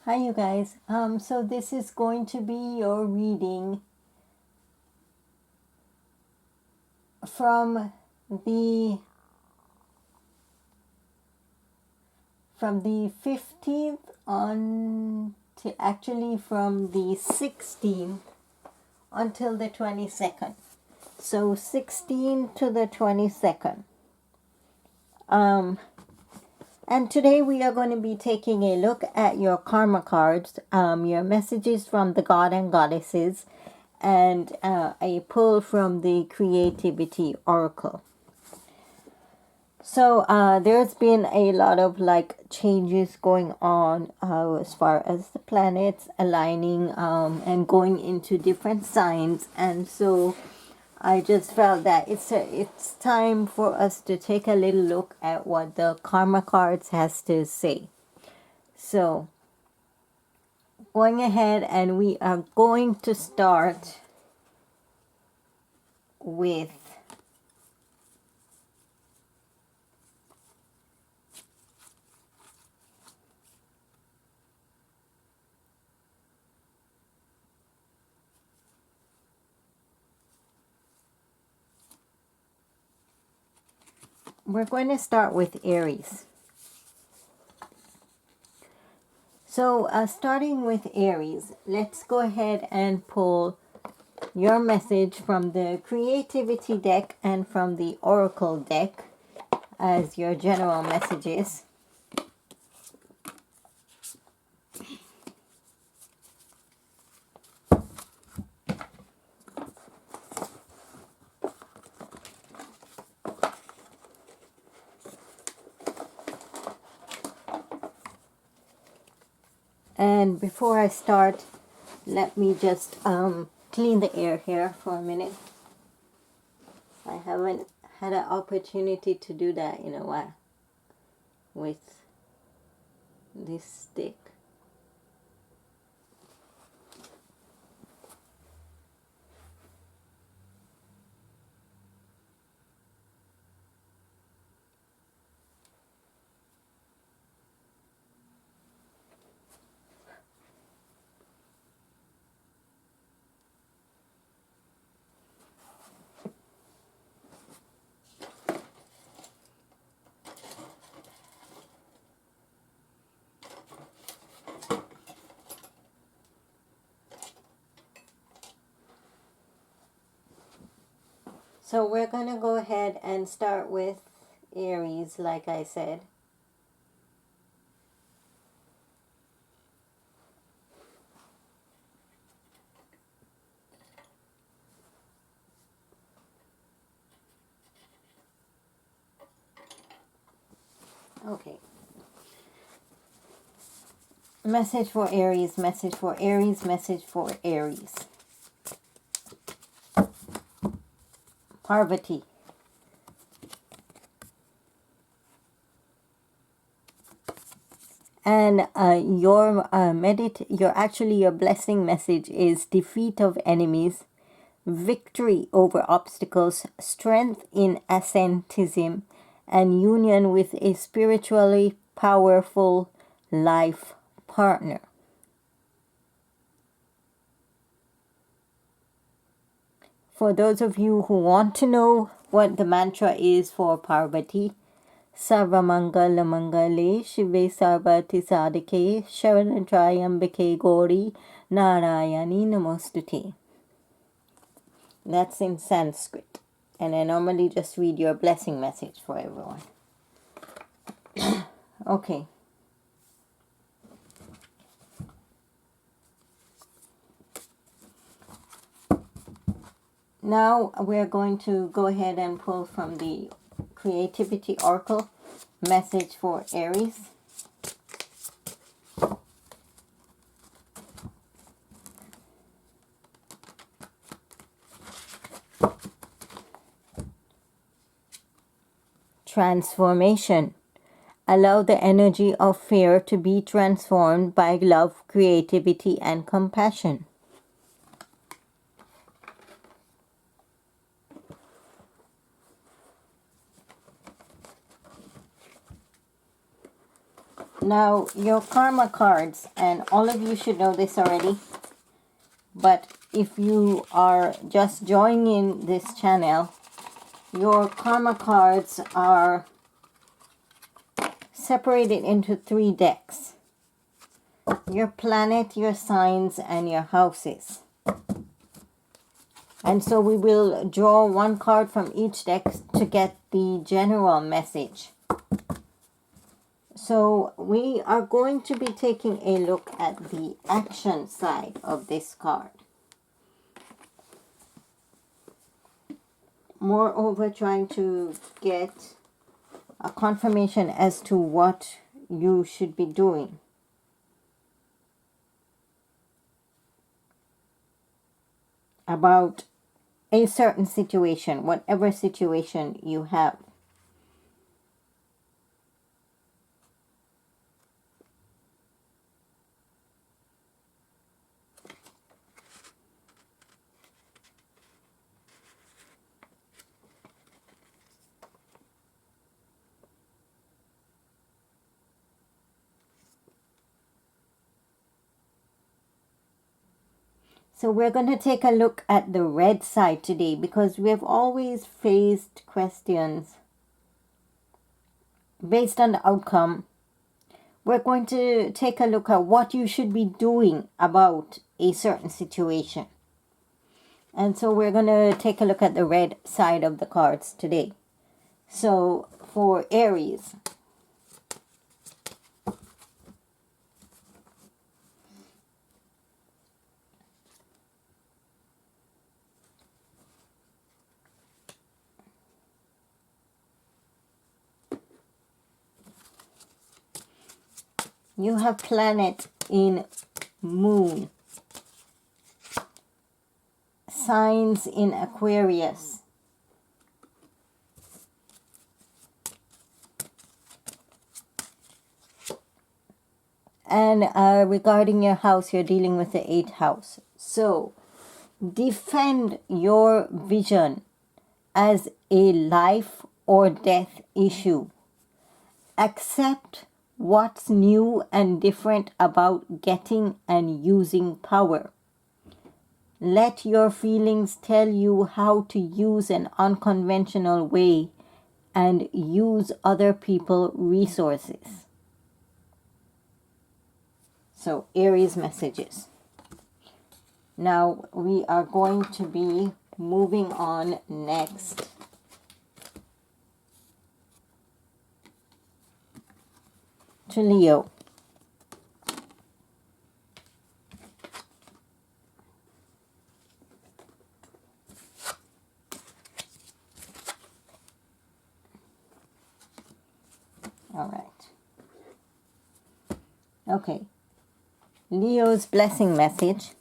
Hi you guys. So this is going to be your reading from the 15th on to actually from the 16th until the 22nd. So 16 to the 22nd. And today we are going to be taking a look at your karma cards, your messages from the god and goddesses, and a pull from the creativity oracle. So there's been a lot of changes going on as far as the planets aligning and going into different signs, and so I just felt that it's time for us to take a little look at what the karma cards has to say. So going ahead, and we are going to start with Aries. So starting with Aries, let's go ahead and pull your message from the creativity deck and from the oracle deck as your general messages. And before I start, let me just clean the air here for a minute. I haven't had an opportunity to do that in a while with this stick. So we're going to go ahead and start with Aries, like I said. Okay. Message for Aries, message for Aries, message for Aries. Parvati. And your blessing message is defeat of enemies, victory over obstacles, strength in asceticism, and union with a spiritually powerful life partner. For those of you who want to know what the mantra is for Parvati, Sarvamangala Mangale Shive Sarvati Sadike Sharantrayambike Gauri Narayani Namostute. That's in Sanskrit. And I normally just read your blessing message for everyone. Okay. Now we're going to go ahead and pull from the Creativity Oracle message for Aries. Transformation. Allow the energy of fear to be transformed by love, creativity, and compassion. Now, your karma cards, and all of you should know this already, but if you are just joining this channel, your karma cards are separated into 3 decks. Your planet, your signs, and your houses. And so we will draw 1 card from each deck to get the general message. So we are going to be taking a look at the action side of this card. Moreover, trying to get a confirmation as to what you should be doing. About a certain situation, whatever situation you have. So we're going to take a look at the red side today, because we have always faced questions based on the outcome. We're going to take a look at what you should be doing about a certain situation. And so we're going to take a look at the red side of the cards today. So for Aries, you have planet in Moon, signs in Aquarius, and regarding your house, you're dealing with the 8th house. So defend your vision as a life or death issue. Accept what's new and different about getting and using power. Let your feelings tell you how to use an unconventional way and use other people's resources. So, Aries messages. Now, we are going to be moving on next to Leo. All right. Okay. Leo's blessing message.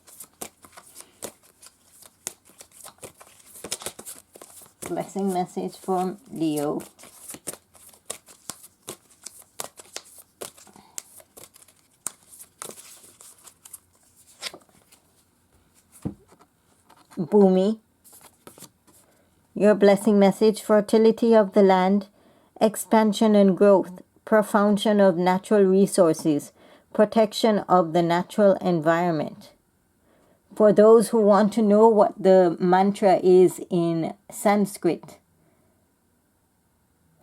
Blessing message from Leo. Bhumi. Your blessing message: fertility of the land, expansion and growth, profusion of natural resources, protection of the natural environment. For those who want to know what the mantra is in Sanskrit,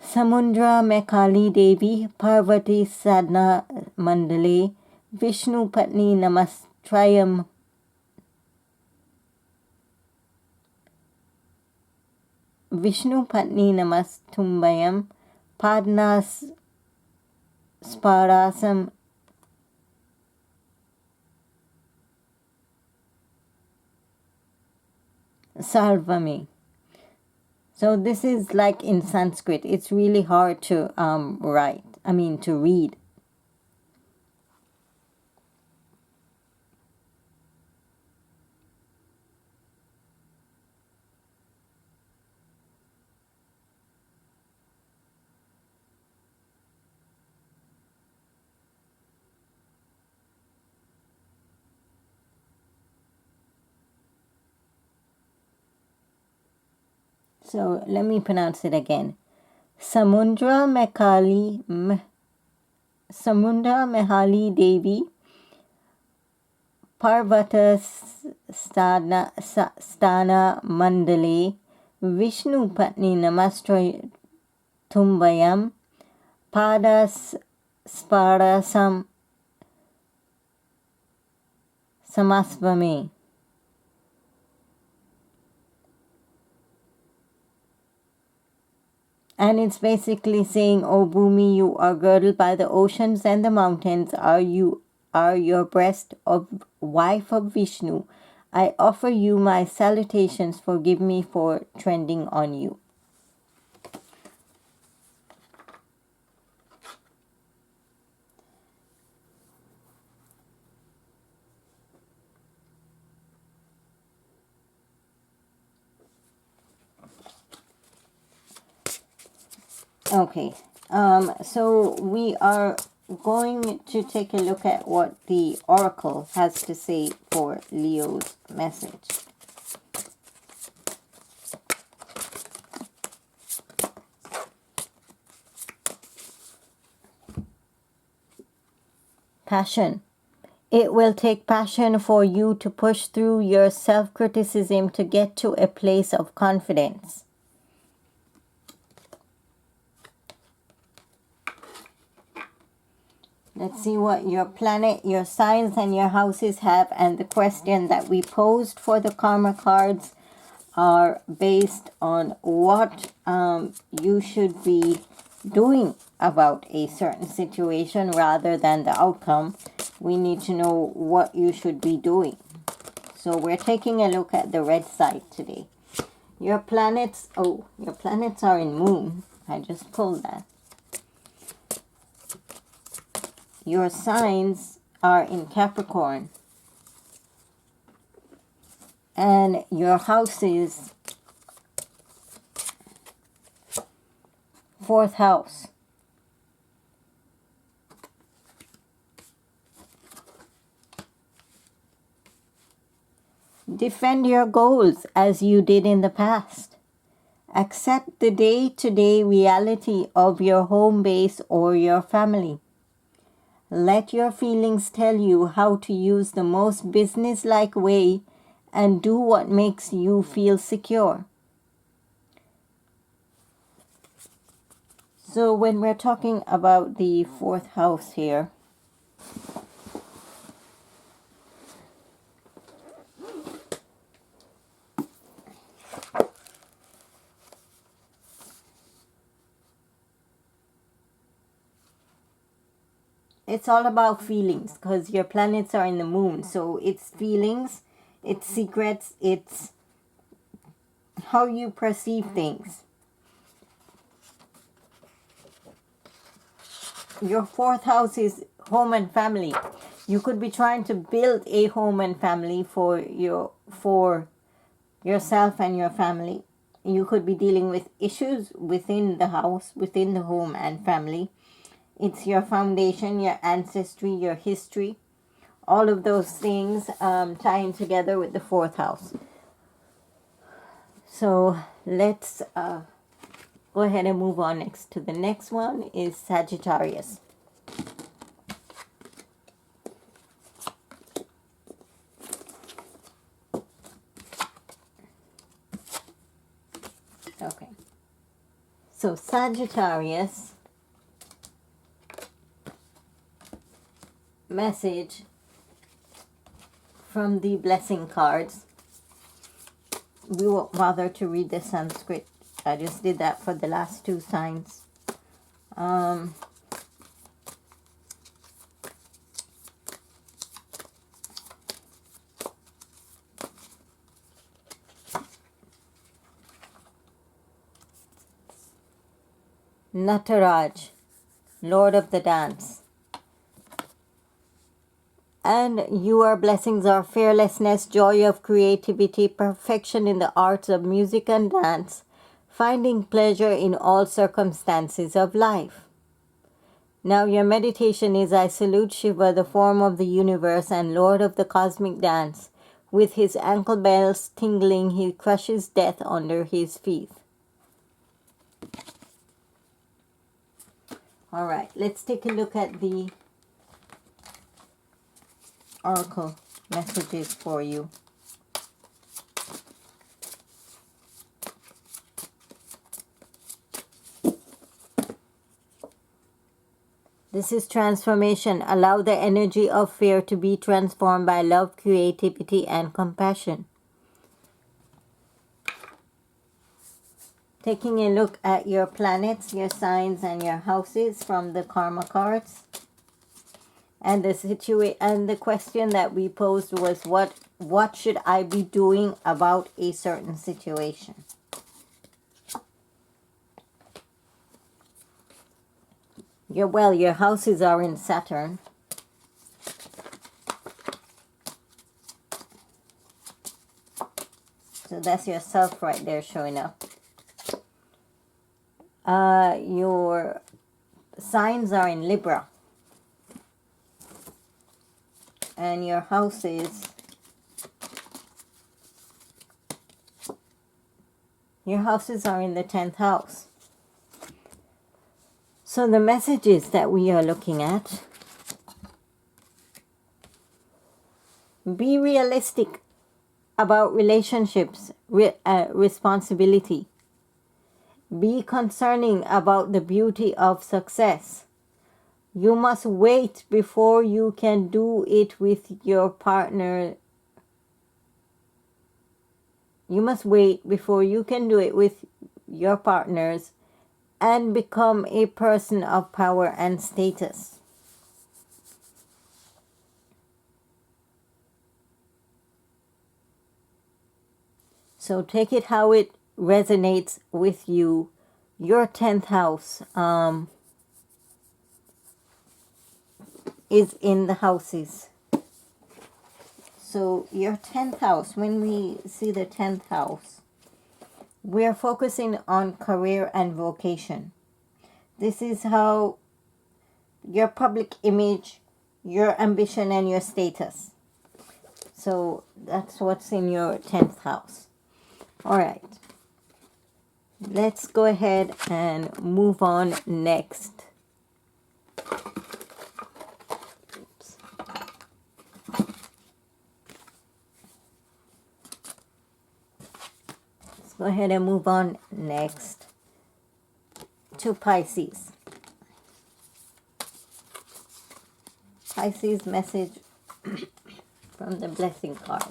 Samundra Mekali Devi Parvati Sadhna Mandale Vishnu Patni Namastrayam Vishnu Patni Namastumbayam Padnas Sparasam Sarvami. So this is like in Sanskrit. It's really hard to to read. So let me pronounce it again. Samundra Mekali Samunda Mahali Devi, Parvata Sthana Mandale, Vishnu Patni Namastra Tumbayam, Padas Sparasam Samasvame. And it's basically saying, O Bhumi, you are girdled by the oceans and the mountains. You are your breast of wife of Vishnu. I offer you my salutations. Forgive me for treading on you. Okay, so we are going to take a look at what the oracle has to say for Leo's message. Passion. It will take passion for you to push through your self-criticism to get to a place of confidence. Let's see what your planet, your signs, and your houses have. And the question that we posed for the karma cards are based on what you should be doing about a certain situation rather than the outcome. We need to know what you should be doing. So we're taking a look at the red side today. Your planets, your planets are in Moon. I just pulled that. Your signs are in Capricorn. And your houses, 4th house. Defend your goals as you did in the past. Accept the day-to-day reality of your home base or your family. Let your feelings tell you how to use the most business-like way and do what makes you feel secure. So when we're talking about the 4th house here, it's all about feelings because your planets are in the Moon. So it's feelings, it's secrets, it's how you perceive things. Your 4th house is home and family. You could be trying to build a home and family for yourself and your family. You could be dealing with issues within the house, within the home and family. It's your foundation, your ancestry, your history. All of those things tying together with the 4th house. So let's go ahead and move on next to the next one is Sagittarius. Okay. So Sagittarius, message from the blessing cards. We won't bother to read the Sanskrit. I just did that for the last 2 signs. Nataraj, Lord of the Dance. And your blessings are fearlessness, joy of creativity, perfection in the arts of music and dance, finding pleasure in all circumstances of life. Now your meditation is, I salute Shiva, the form of the universe and Lord of the cosmic dance. With his ankle bells tingling, he crushes death under his feet. All right, let's take a look at the oracle messages for you. This is transformation. Allow the energy of fear to be transformed by love, creativity, and compassion. Taking a look at your planets, your signs, and your houses from the karma cards. And the question that we posed was, what should I be doing about a certain situation? Your houses are in Saturn. So that's yourself right there showing up. Your signs are in Libra. And your houses, are in the 10th house. So the messages that we are looking at: be realistic about relationships, responsibility. Be concerning about the beauty of success. You must wait before you can do it with your partner. You must wait before you can do it with your partners and become a person of power and status. So take it how it resonates with you. Your 10th house is in the houses. So your 10th house, when we see the 10th house, we are focusing on career and vocation. This is how your public image, your ambition, and your status. So that's what's in your 10th house. All right. Let's go ahead and move on next. Oops. Let's go ahead and move on next to Pisces. Pisces message from the blessing card.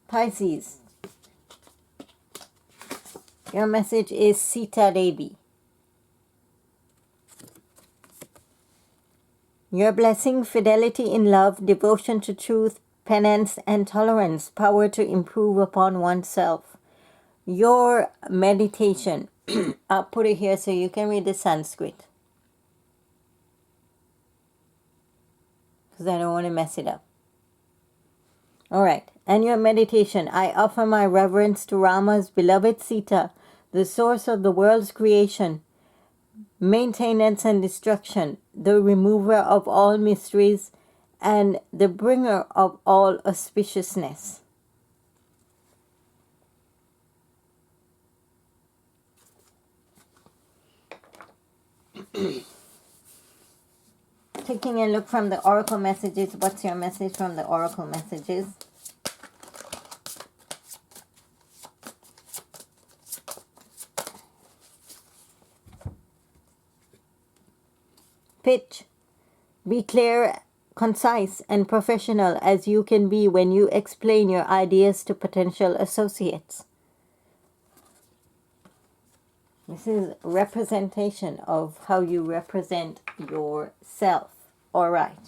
Pisces, your message is Sita Devi. Your blessing: fidelity in love, devotion to truth, penance and tolerance, power to improve upon oneself. Your meditation, I'll put it here so you can read the Sanskrit, because I don't want to mess it up. All right. And your meditation: I offer my reverence to Rama's beloved Sita, the source of the world's creation, maintenance and destruction, the remover of all mysteries, and the bringer of all auspiciousness. Taking a look from the oracle messages, what's your message from the oracle messages? Pitch: be clear, concise, and professional as you can be when you explain your ideas to potential associates. This is representation of how you represent yourself. All right.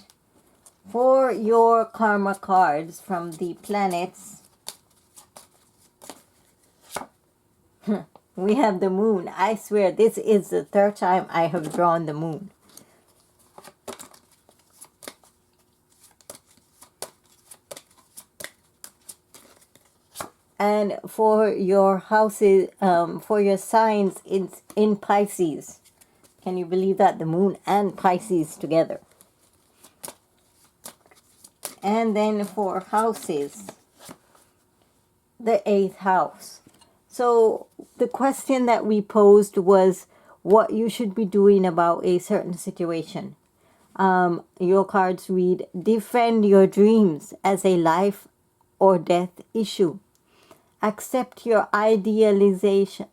For your karma cards from the planets, we have the moon. I swear this is the third time I have drawn the moon. And for your houses, for your signs, it's in Pisces. Can you believe that? The moon and Pisces together. And then for houses, the 8th house. So the question that we posed was what you should be doing about a certain situation. Your cards read, defend your dreams as a life or death issue. Accept your idealization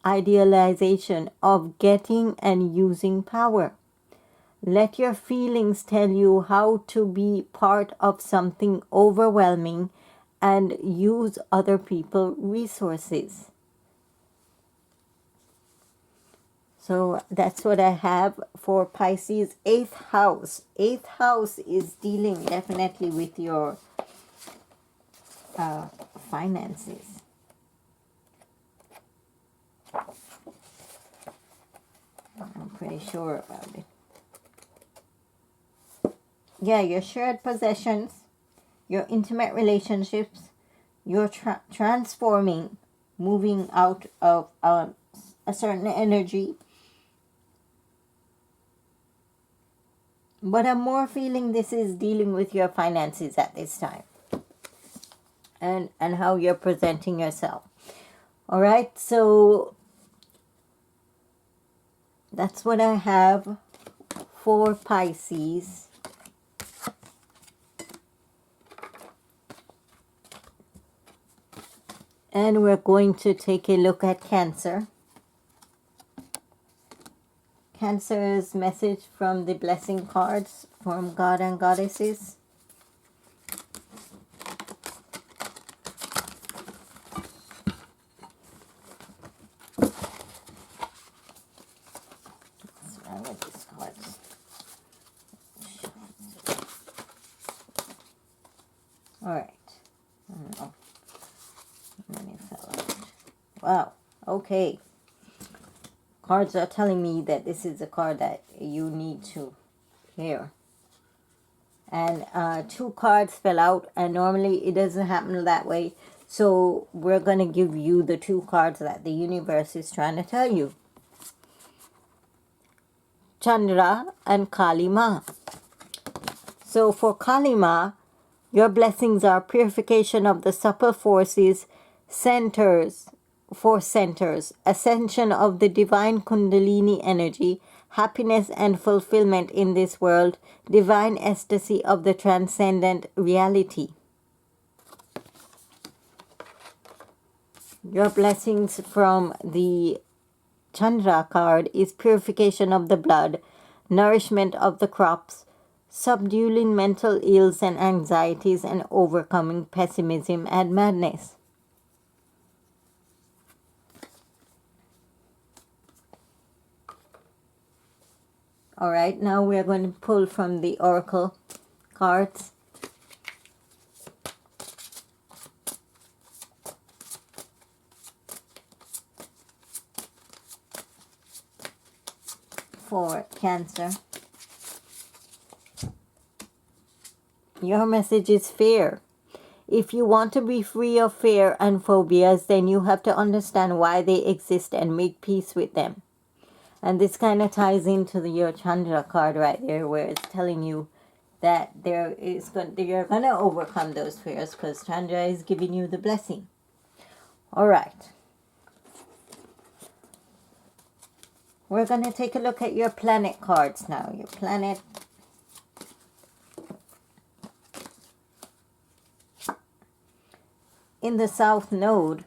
of getting and using power. Let your feelings tell you how to be part of something overwhelming and use other people's resources. So that's what I have for Pisces 8th house. 8th house is dealing definitely with your finances. I'm pretty sure about it. Yeah, your shared possessions, your intimate relationships, your transforming, moving out of a certain energy. But I'm more feeling this is dealing with your finances at this time. And how you're presenting yourself. All right, so that's what I have for Pisces. And we're going to take a look at Cancer. Cancer's message from the blessing cards from God and Goddesses. What's wrong with these cards? All right. I don't know. Many fell out. Wow. Okay. Cards are telling me that this is a card that you need to hear. And 2 cards fell out, and normally it doesn't happen that way. So we're going to give you the 2 cards that the universe is trying to tell you. Chandra and Kali Ma. So for Kali Ma, your blessings are purification of the supple forces, centers, ascension of the divine Kundalini energy, happiness and fulfillment in this world, divine ecstasy of the transcendent reality. Your blessings from the Chandra card is purification of the blood, nourishment of the crops, subduing mental ills and anxieties, and overcoming pessimism and madness. All right, now we're going to pull from the Oracle cards. For Cancer. Your message is fear. If you want to be free of fear and phobias, then you have to understand why they exist and make peace with them. And this kind of ties into your Chandra card right there, where it's telling you that you're going to overcome those fears because Chandra is giving you the blessing. All right. We're going to take a look at your planet cards now. Your planet. In the South Node,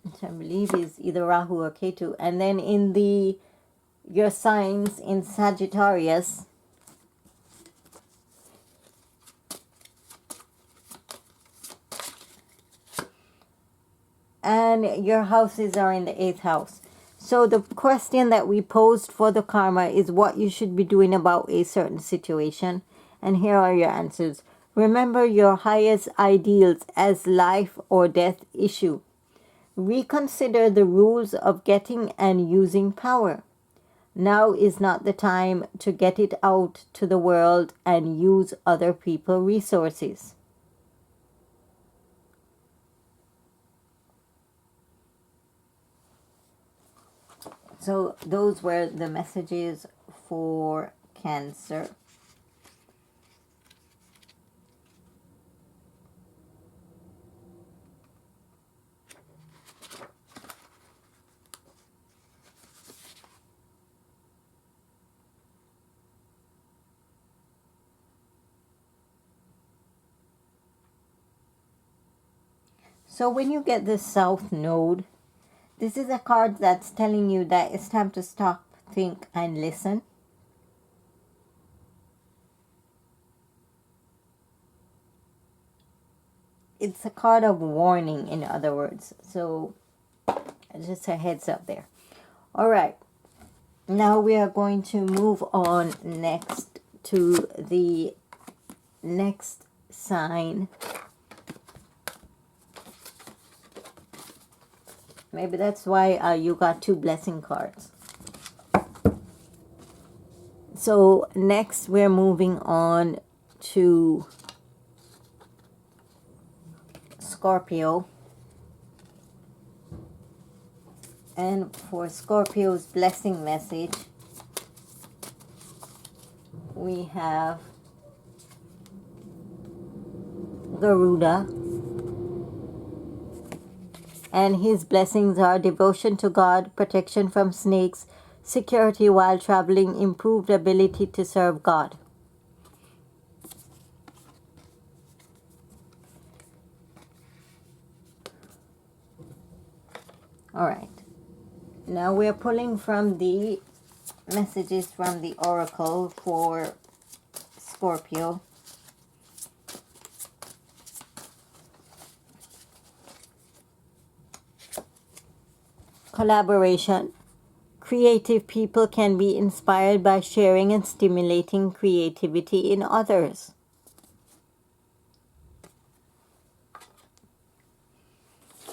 which I believe is either Rahu or Ketu, and then in your signs in Sagittarius, and your houses are in the 8th house. So the question that we posed for the karma is what you should be doing about a certain situation. And here are your answers. Remember your highest ideals as life or death issue. Reconsider the rules of getting and using power. Now is not the time to get it out to the world and use other people's resources. So those were the messages for Cancer. So when you get the South Node, this is a card that's telling you that it's time to stop, think, and listen. It's a card of warning, in other words. So just a heads up there. All right. Now we are going to move on next to the next sign. Maybe that's why you got two blessing cards. So next we're moving on to Scorpio. And for Scorpio's blessing message, we have Garuda. And his blessings are devotion to God, protection from snakes, security while traveling, improved ability to serve God. All right. Now we're pulling from the messages from the Oracle for Scorpio. Collaboration. Creative people can be inspired by sharing and stimulating creativity in others.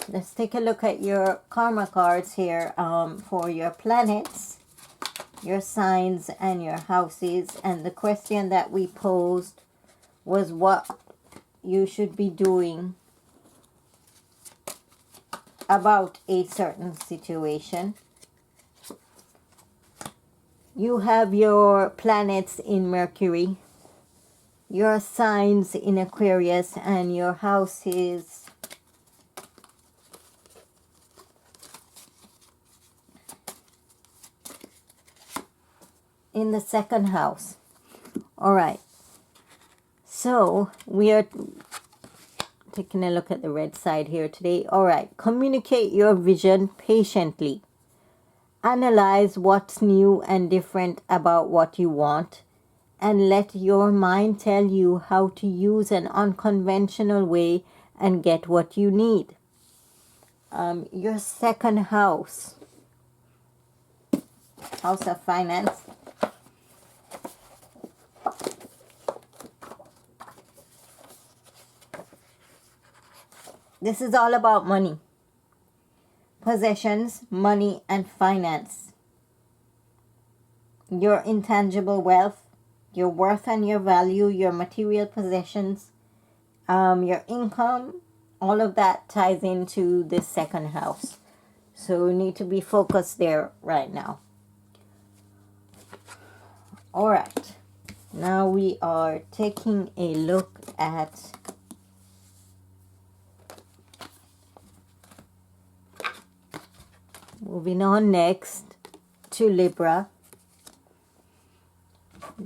Let's take a look at your karma cards here for your planets, your signs, and your houses. And the question that we posed was what you should be doing about a certain situation. You have your planets in Mercury, your signs in Aquarius, and your houses in the second house. All right. So we are taking a look at the red side here today. All right. Communicate your vision patiently. Analyze what's new and different about what you want, and let your mind tell you how to use an unconventional way and get what you need. Your second house, house of finance. This is all about money. Possessions, money, and finance. Your intangible wealth, your worth and your value, your material possessions, your income, all of that ties into this second house. So we need to be focused there right now. All right. Now we are taking a look at moving on next to Libra.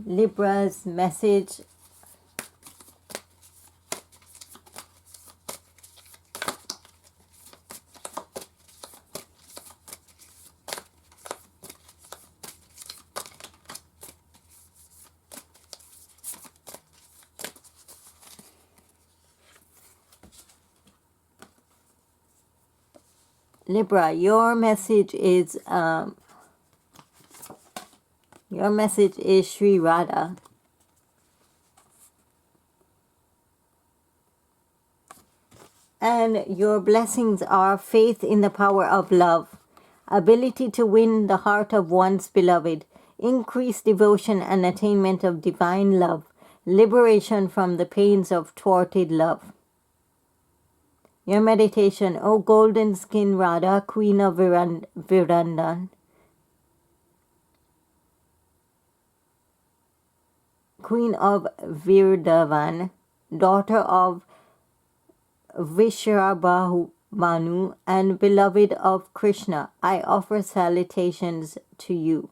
Libra's message Libra, your message is Sri Radha. And your blessings are faith in the power of love, ability to win the heart of one's beloved, increased devotion and attainment of divine love, liberation from the pains of thwarted love. Your meditation, O golden skin Radha, Queen of Vrindavan, Queen of Virdavan, daughter of Vishrabhanu, and beloved of Krishna, I offer salutations to you.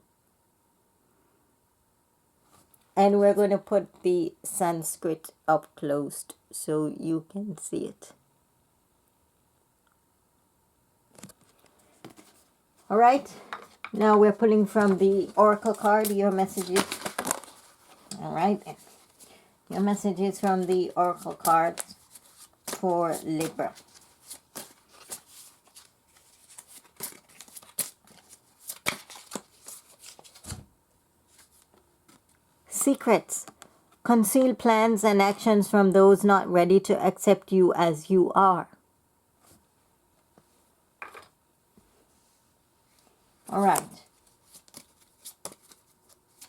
And we're going to put the Sanskrit up close so you can see it. All right, now we're pulling from the Oracle card, your messages. All right, your messages from the Oracle cards for Libra. Secrets. Conceal plans and actions from those not ready to accept you as you are. All right.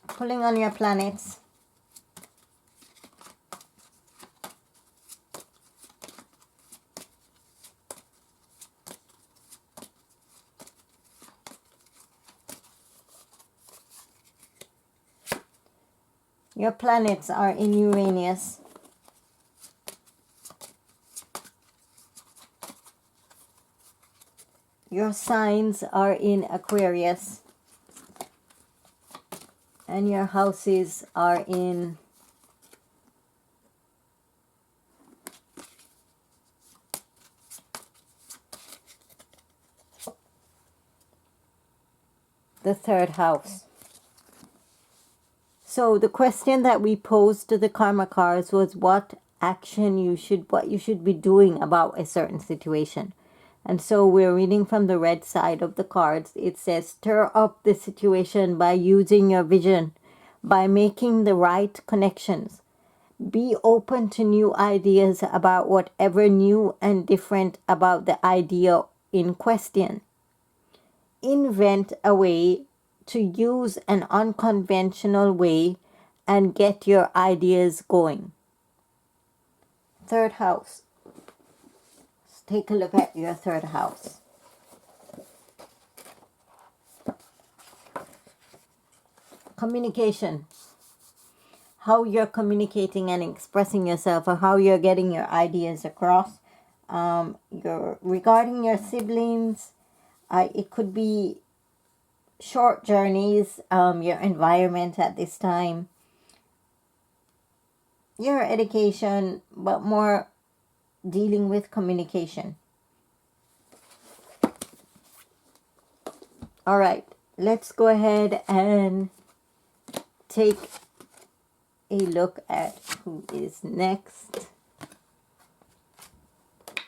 Pulling on your planets. Your planets are in Uranus. Your signs are in Aquarius. And your houses are in the third house. So the question that we posed to the karma cards was what you should be doing about a certain situation. And so we're reading from the red side of the cards. It says, stir up the situation by using your vision, by making the right connections. Be open to new ideas about whatever new and different about the idea in question. Invent a way to use an unconventional way and get your ideas going. Third house. Let's take a look at your third house. Communication. How you're communicating and expressing yourself, or how you're getting your ideas across. Regarding your siblings, it could be short journeys, your environment at this time, your education, but more dealing with communication. All right, let's go ahead and take a look at who is next.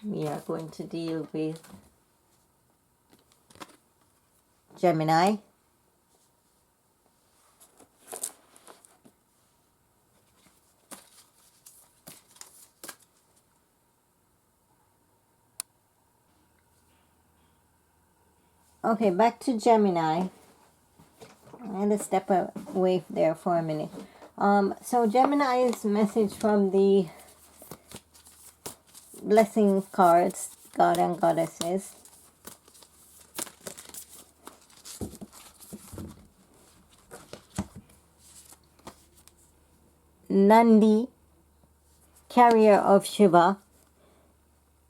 We are going to deal with Gemini. Okay, back to Gemini. I'm going to step away there for a minute. So Gemini's message from the blessing cards, God and Goddesses. Nandi, carrier of Shiva.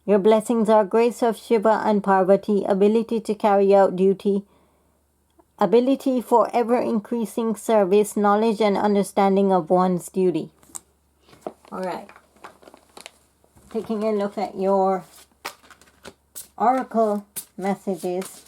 Your blessings are grace of Shiva and Parvati, ability to carry out duty, ability for ever-increasing service, knowledge and understanding of one's duty. All right. Taking a look at your oracle messages.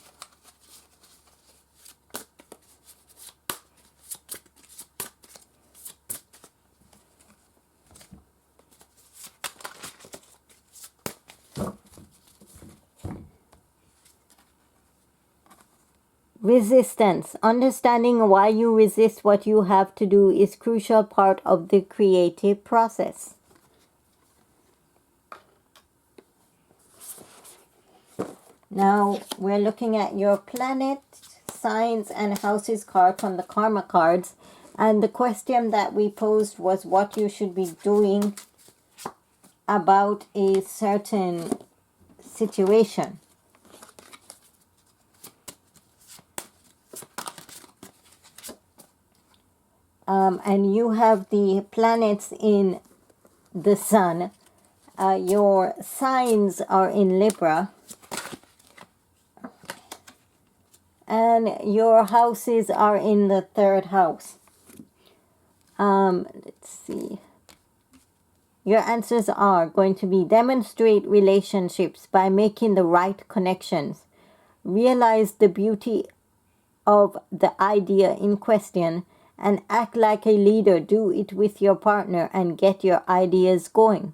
Resistance. Understanding why you resist what you have to do is a crucial part of the creative process. Now we're looking at your planet, signs, and houses card from the karma cards. And the question that we posed was what you should be doing about a certain situation. and you have the planets in the sun. Your signs are in Libra, and your houses are in the third house. Let's see. Your answers are going to be: demonstrate relationships by making the right connections. Realize the beauty of the idea in question and act like a leader. Do it with your partner and get your ideas going.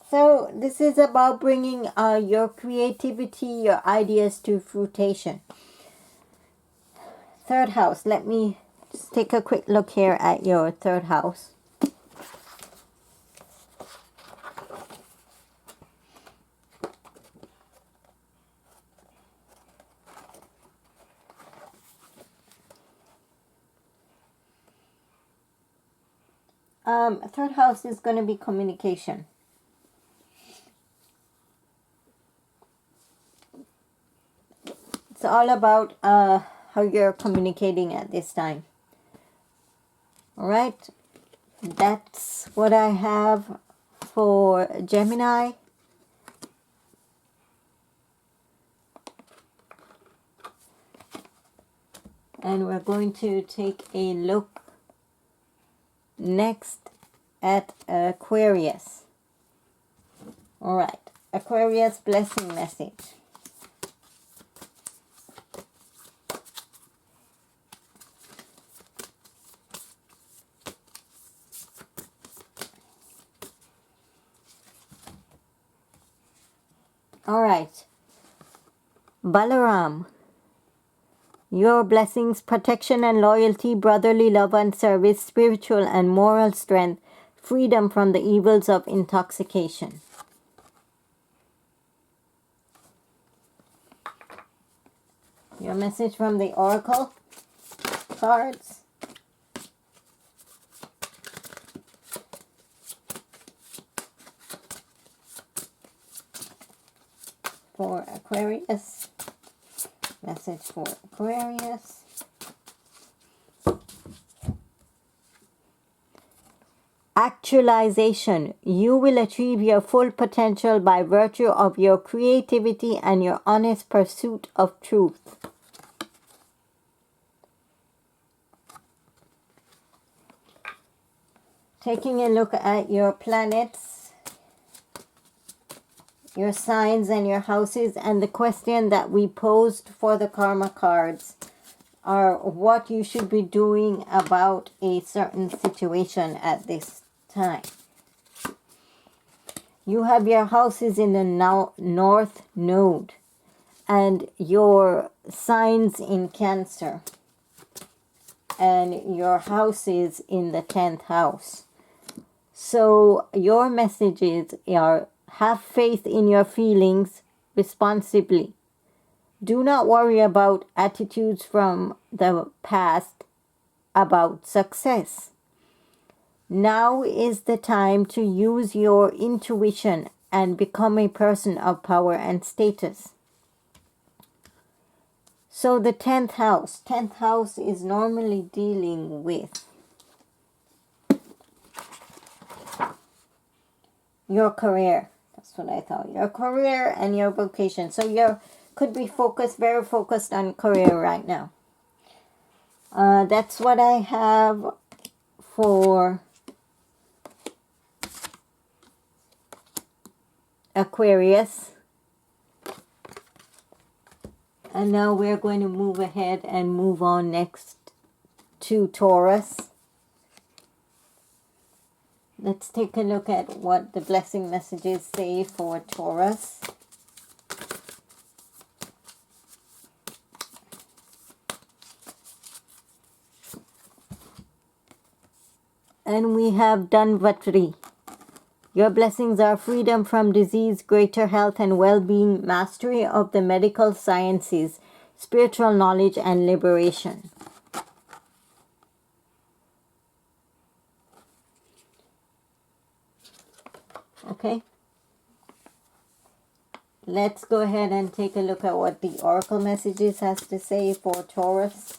So this is about bringing your creativity, your ideas to fruition. Third house. Let me just take a quick look here at your third house. Third house is going to be communication. It's all about how you're communicating at this time. All right, that's what I have for Gemini. And we're going to take a look next at Aquarius. All right, Aquarius blessing message. All right, Balaram, your blessings, protection and loyalty, brotherly love and service, spiritual and moral strength, freedom from the evils of intoxication. Your message from the Oracle cards. For Aquarius. Message for Aquarius. Actualization. You will achieve your full potential by virtue of your creativity and your honest pursuit of truth. Taking a look at your planets, your signs and your houses, and the question that we posed for the karma cards are what you should be doing about a certain situation at this time. You have your houses in the north node and your signs in Cancer and your houses in the 10th house. So your messages are: have faith in your feelings responsibly. Do not worry about attitudes from the past about success. Now is the time to use your intuition and become a person of power and status. So the 10th house is normally dealing with your career. That's what I thought. Your career and your vocation. So you could be focused, very focused on career right now. That's what I have for Aquarius. And now we're going to move ahead and move on next to Taurus. Let's take a look at what the blessing messages say for Taurus. And we have Dhanvatri. Your blessings are freedom from disease, greater health and well-being, mastery of the medical sciences, spiritual knowledge and liberation. Okay. Let's go ahead and take a look at what the Oracle Messages has to say for Taurus.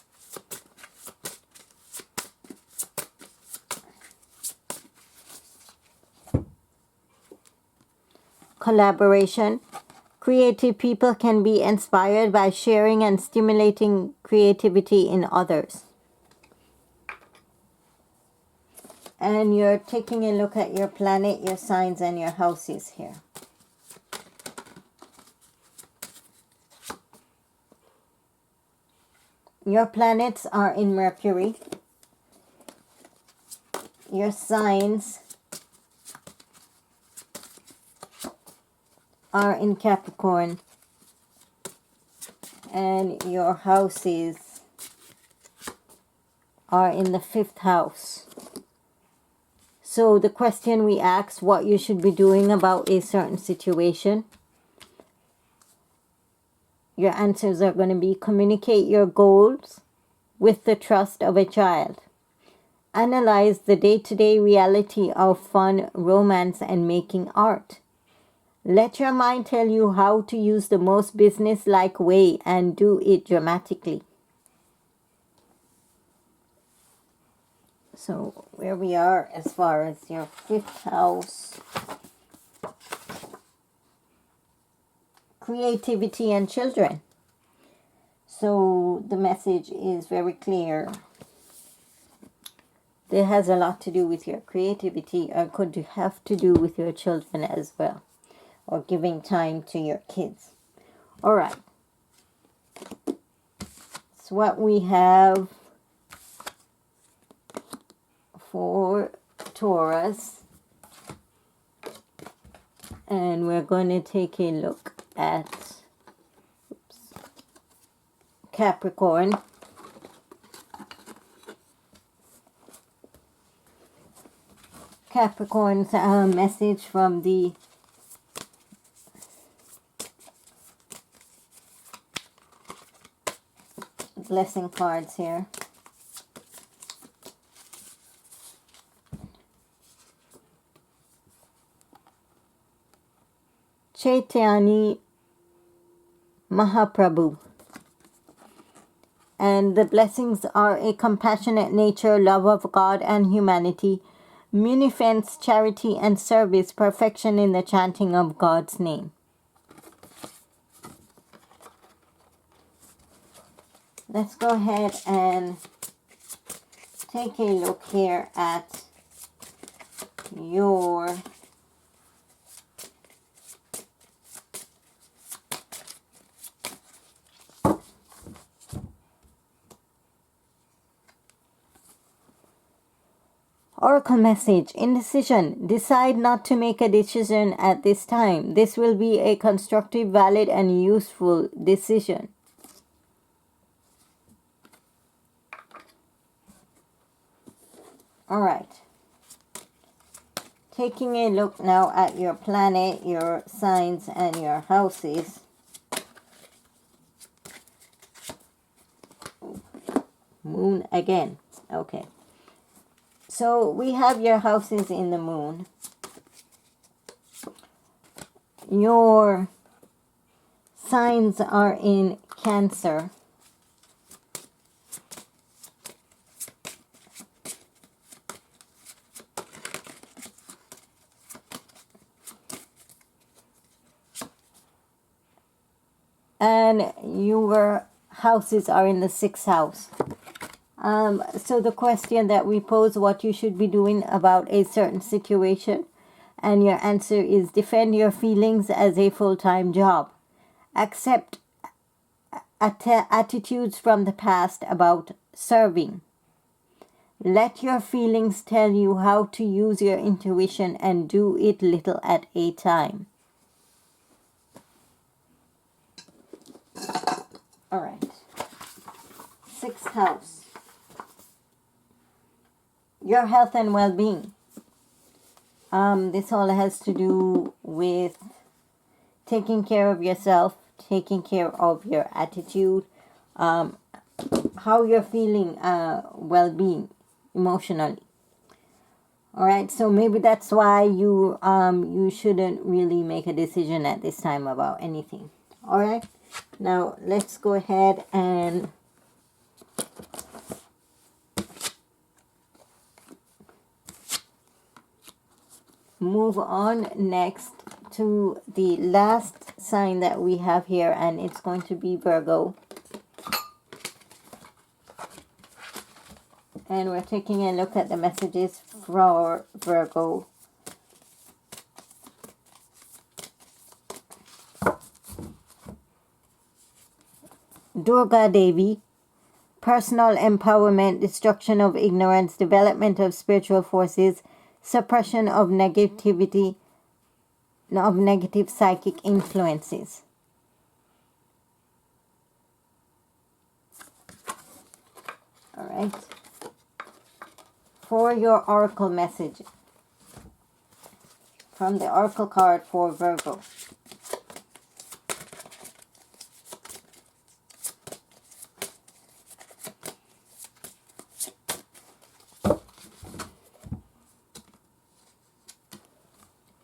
collaboration. Creative people can be inspired by sharing and stimulating creativity in others. And you're taking a look at your planet, your signs, and your houses here. Your planets are in Mercury. Your signs are in Capricorn. And your houses are in the 5th house. So the question we ask, what you should be doing about a certain situation. Your answers are going to be: communicate your goals with the trust of a child. Analyze the day-to-day reality of fun, romance, and making art. Let your mind tell you how to use the most business-like way and do it dramatically. So where we are as far as your 5th house. Creativity and children. So the message is very clear. It has a lot to do with your creativity, or could have to do with your children as well, or giving time to your kids. All right. So what we have for Taurus, and we're going to take a look at Capricorn. Capricorn's message from the blessing cards here. Chaitanya Mahaprabhu. And the blessings are a compassionate nature, love of God and humanity, munificence, charity and service, perfection in the chanting of God's name. Let's go ahead and take a look here at your Oracle message. Indecision. Decide not to make a decision at this time. This will be a constructive, valid, and useful decision. All right. Taking a look now at your planet, your signs, and your houses. Moon again. Okay. So we have your houses in the moon. Your signs are in Cancer. And your houses are in the 6th house. So the question that we pose, what you should be doing about a certain situation, and your answer is: defend your feelings as a full-time job. Accept attitudes from the past about serving. Let your feelings tell you how to use your intuition and do it little at a time. All right. 6th house. Your health and well-being. This all has to do with taking care of yourself, taking care of your attitude, how you're feeling, well-being emotionally. All right, so maybe that's why you you shouldn't really make a decision at this time about anything. All right, now let's go ahead and move on next to the last sign that we have here, and it's going to be Virgo. And we're taking a look at the messages for Virgo. Durga Devi, personal empowerment, destruction of ignorance, development of spiritual forces, suppression of negativity, of negative psychic influences. All right. For your oracle message from the oracle card for Virgo.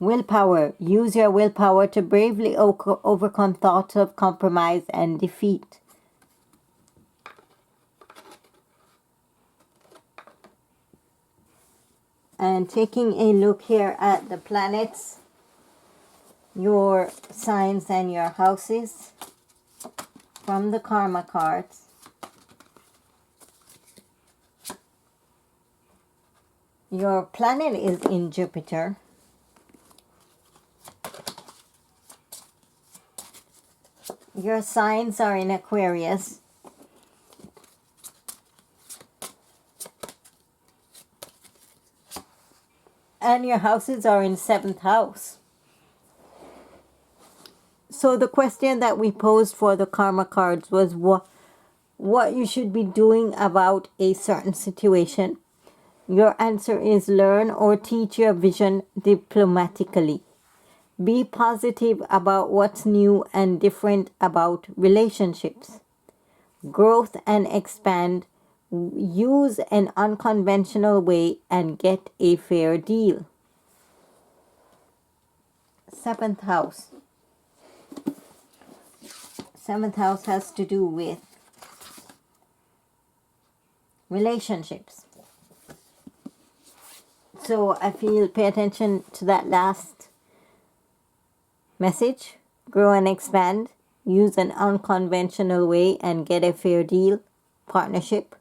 Willpower. Use your willpower to bravely overcome thoughts of compromise and defeat. And taking a look here at the planets, your signs and your houses from the karma cards. Your planet is in Jupiter. Your signs are in Aquarius. And your houses are in 7th house. So the question that we posed for the karma cards was what you should be doing about a certain situation. Your answer is learn or teach your vision diplomatically. Be positive about what's new and different about relationships. Growth and expand. Use an unconventional way and get a fair deal. 7th house. 7th house has to do with relationships. So I feel pay attention to that last message. Grow and expand. Use an unconventional way and get a fair deal. Partnership.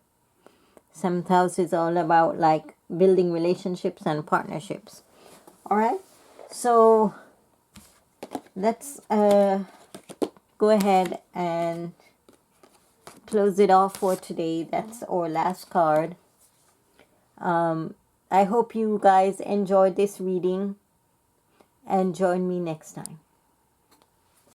7th house is all about like building relationships and partnerships. All right. So let's go ahead and close it off for today. That's our last card. I hope you guys enjoyed this reading and join me next time.